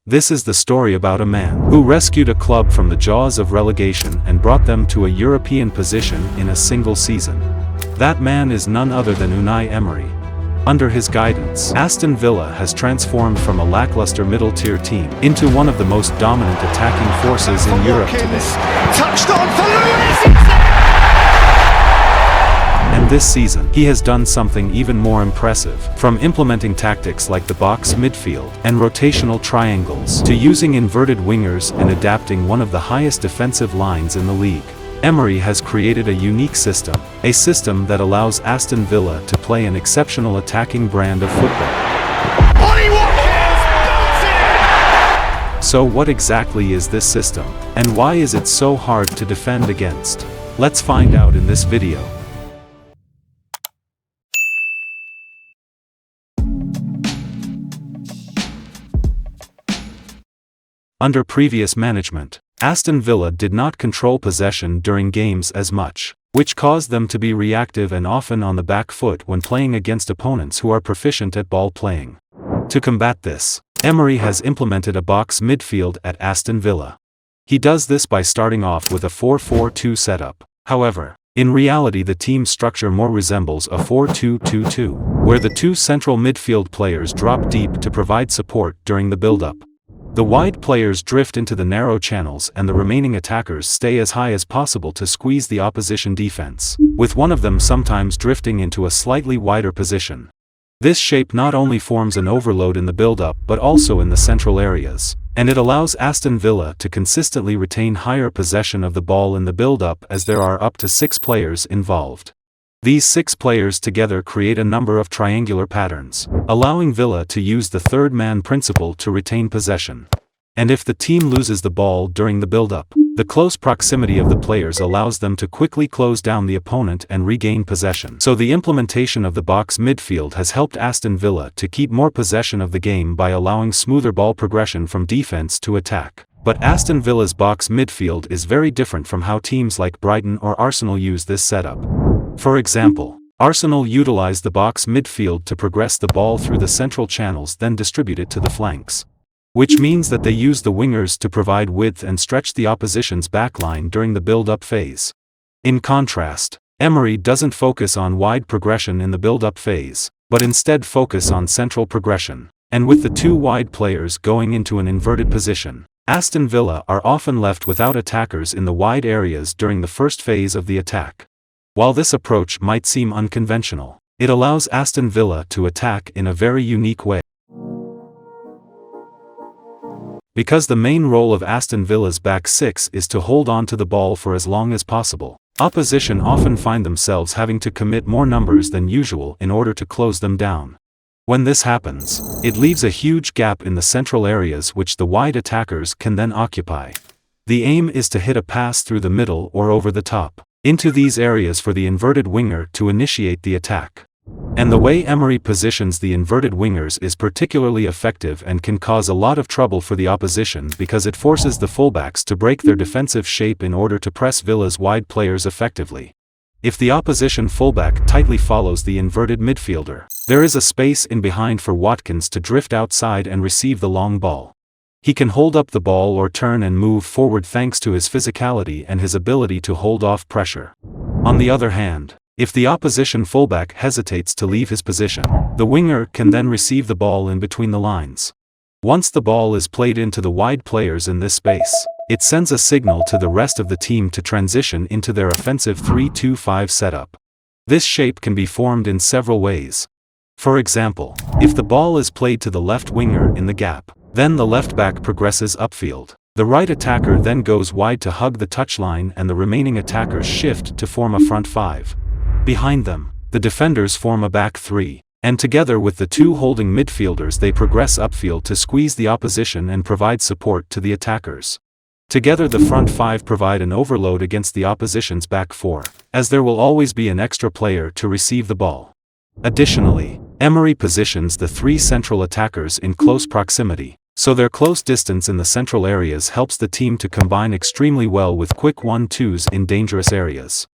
This is the story about a man who rescued a club from the jaws of relegation and brought them to a European position in a single season. That man is none other than Unai Emery. Under his guidance, Aston Villa has transformed from a lackluster middle-tier team into one of the most dominant attacking forces in Europe today. Touched on for Lewis! And this season, he has done something even more impressive, from implementing tactics like the box midfield and rotational triangles to using inverted wingers and adapting one of the highest defensive lines in the league. Emery has created a unique system, a system that allows Aston Villa to play an exceptional attacking brand of football. Ollie Watkins! So what exactly is this system, and why is it so hard to defend against? Let's find out in this video. Under previous management, Aston Villa did not control possession during games as much, which caused them to be reactive and often on the back foot when playing against opponents who are proficient at ball playing. To combat this, Emery has implemented a box midfield at Aston Villa. He does this by starting off with a 4-4-2 setup. However, in reality the team structure more resembles a 4-2-2-2, where the two central midfield players drop deep to provide support during the build-up. The wide players drift into the narrow channels and the remaining attackers stay as high as possible to squeeze the opposition defense, with one of them sometimes drifting into a slightly wider position. This shape not only forms an overload in the build-up but also in the central areas, and it allows Aston Villa to consistently retain higher possession of the ball in the build-up as there are up to 6 players involved. These 6 players together create a number of triangular patterns, allowing Villa to use the third-man principle to retain possession. And if the team loses the ball during the build-up, the close proximity of the players allows them to quickly close down the opponent and regain possession. So the implementation of the box midfield has helped Aston Villa to keep more possession of the game by allowing smoother ball progression from defense to attack. But Aston Villa's box midfield is very different from how teams like Brighton or Arsenal use this setup. For example, Arsenal utilize the box midfield to progress the ball through the central channels then distribute it to the flanks. Which means that they use the wingers to provide width and stretch the opposition's backline during the build-up phase. In contrast, Emery doesn't focus on wide progression in the build-up phase, but instead focus on central progression, and with the two wide players going into an inverted position, Aston Villa are often left without attackers in the wide areas during the first phase of the attack. While this approach might seem unconventional, it allows Aston Villa to attack in a very unique way. Because the main role of Aston Villa's back 6 is to hold on to the ball for as long as possible, opposition often find themselves having to commit more numbers than usual in order to close them down. When this happens, it leaves a huge gap in the central areas which the wide attackers can then occupy. The aim is to hit a pass through the middle or over the top into these areas for the inverted winger to initiate the attack. And the way Emery positions the inverted wingers is particularly effective and can cause a lot of trouble for the opposition because it forces the fullbacks to break their defensive shape in order to press Villa's wide players effectively. If the opposition fullback tightly follows the inverted midfielder, there is a space in behind for Watkins to drift outside and receive the long ball. He can hold up the ball or turn and move forward thanks to his physicality and his ability to hold off pressure. On the other hand, if the opposition fullback hesitates to leave his position, the winger can then receive the ball in between the lines. Once the ball is played into the wide players in this space, it sends a signal to the rest of the team to transition into their offensive 3-2-5 setup. This shape can be formed in several ways. For example, if the ball is played to the left winger in the gap, then the left back progresses upfield. The right attacker then goes wide to hug the touchline and the remaining attackers shift to form a front 5. Behind them, the defenders form a back 3, and together with the two holding midfielders they progress upfield to squeeze the opposition and provide support to the attackers. Together the front 5 provide an overload against the opposition's back 4, as there will always be an extra player to receive the ball. Additionally, Emery positions the 3 central attackers in close proximity, so their close distance in the central areas helps the team to combine extremely well with quick 1-2s in dangerous areas.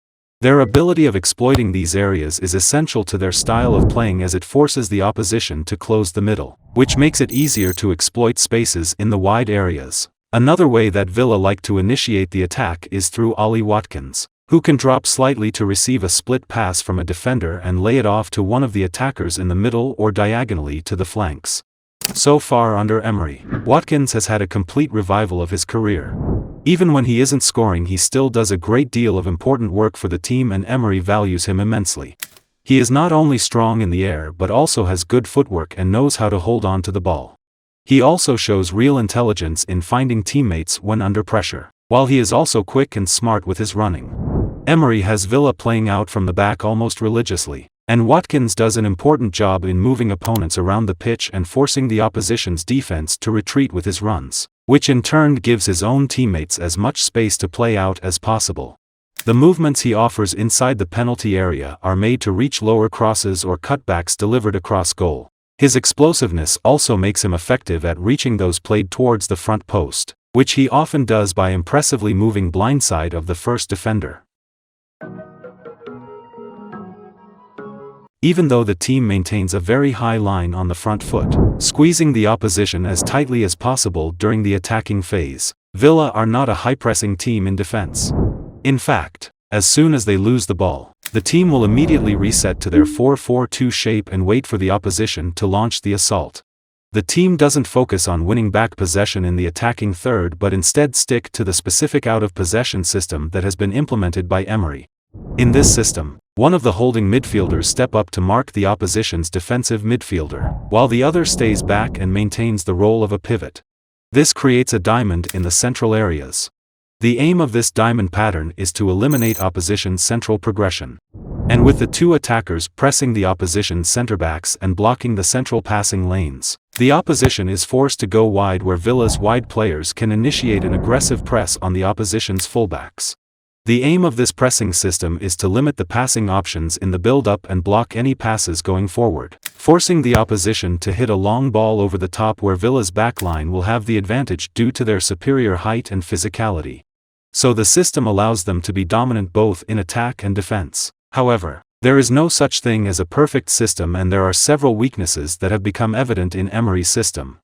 Their ability of exploiting these areas is essential to their style of playing as it forces the opposition to close the middle, which makes it easier to exploit spaces in the wide areas. Another way that Villa like to initiate the attack is through Ollie Watkins, who can drop slightly to receive a split pass from a defender and lay it off to one of the attackers in the middle or diagonally to the flanks. So far under Emery, Watkins has had a complete revival of his career. Even when he isn't scoring, he still does a great deal of important work for the team, and Emery values him immensely. He is not only strong in the air but also has good footwork and knows how to hold on to the ball. He also shows real intelligence in finding teammates when under pressure, while he is also quick and smart with his running. Emery has Villa playing out from the back almost religiously, and Watkins does an important job in moving opponents around the pitch and forcing the opposition's defense to retreat with his runs, which in turn gives his own teammates as much space to play out as possible. The movements he offers inside the penalty area are made to reach lower crosses or cutbacks delivered across goal. His explosiveness also makes him effective at reaching those played towards the front post, which he often does by impressively moving blindside of the first defender. Even though the team maintains a very high line on the front foot, squeezing the opposition as tightly as possible during the attacking phase, Villa are not a high-pressing team in defense. In fact, as soon as they lose the ball, the team will immediately reset to their 4-4-2 shape and wait for the opposition to launch the assault. The team doesn't focus on winning back possession in the attacking third but instead stick to the specific out-of-possession system that has been implemented by Emery. In this system, one of the holding midfielders step up to mark the opposition's defensive midfielder, while the other stays back and maintains the role of a pivot. This creates a diamond in the central areas. The aim of this diamond pattern is to eliminate opposition's central progression. And with the two attackers pressing the opposition's centre-backs and blocking the central passing lanes, the opposition is forced to go wide, where Villa's wide players can initiate an aggressive press on the opposition's fullbacks. The aim of this pressing system is to limit the passing options in the build-up and block any passes going forward, forcing the opposition to hit a long ball over the top, where Villa's backline will have the advantage due to their superior height and physicality. So the system allows them to be dominant both in attack and defense. However, there is no such thing as a perfect system, and there are several weaknesses that have become evident in Emery's system.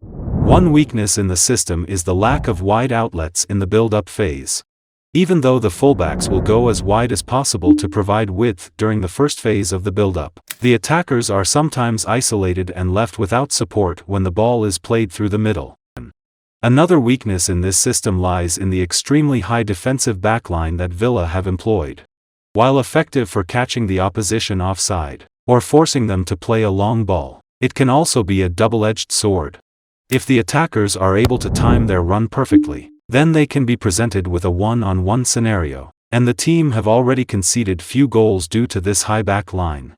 One weakness in the system is the lack of wide outlets in the build-up phase. Even though the fullbacks will go as wide as possible to provide width during the first phase of the build-up, the attackers are sometimes isolated and left without support when the ball is played through the middle. Another weakness in this system lies in the extremely high defensive backline that Villa have employed. While effective for catching the opposition offside, or forcing them to play a long ball, it can also be a double-edged sword. If the attackers are able to time their run perfectly, then they can be presented with a one-on-one scenario, and the team have already conceded few goals due to this high back line.